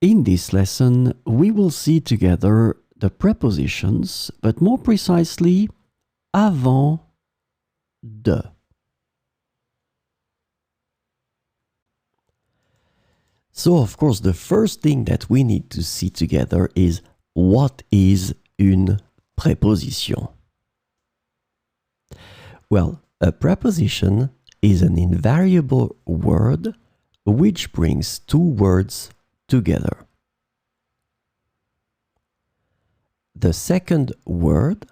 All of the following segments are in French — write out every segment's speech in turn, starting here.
In this lesson, we will see together the prepositions, but more precisely, avant de. So, of course, the first thing that we need to see together is what is une préposition? Well, a preposition is an invariable word which brings two words together. The second word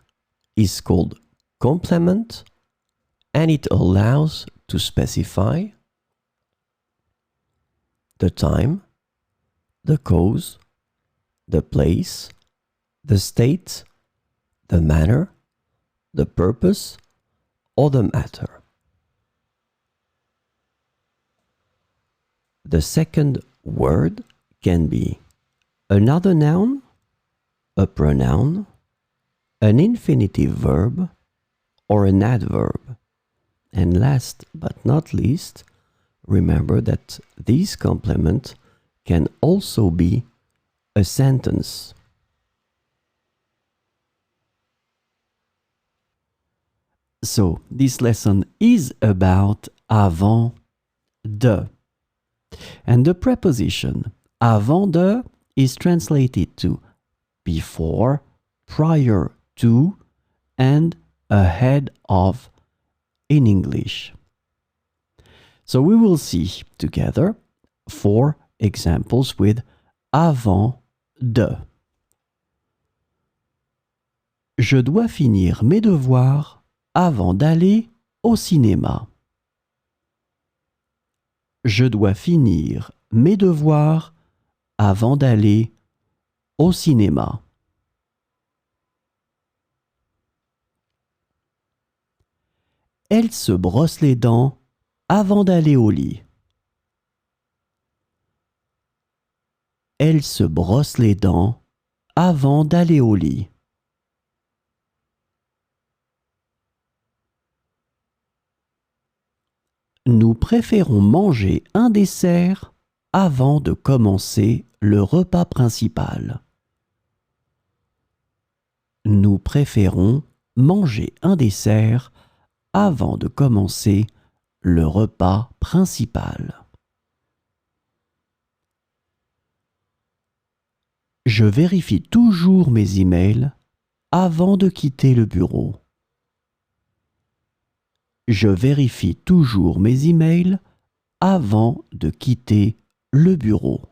is called complement, and it allows to specify the time, the cause, the place, the state, the manner, the purpose, or the matter. The second word can be another noun, a pronoun, an infinitive verb, or an adverb. And last but not least, remember that this complement can also be a sentence. So, this lesson is about avant de. And the preposition avant de is translated to before, prior to, and ahead of in English. So we will see together 4 examples with avant de. Je dois finir mes devoirs avant d'aller au cinéma. Je dois finir mes devoirs avant d'aller au cinéma. Elle se brosse les dents avant d'aller au lit. Elle se brosse les dents avant d'aller au lit. Nous préférons manger un dessert avant de commencer le repas principal. Nous préférons manger un dessert avant de commencer le repas principal. Je vérifie toujours mes emails avant de quitter le bureau. Je vérifie toujours mes emails avant de quitter le bureau.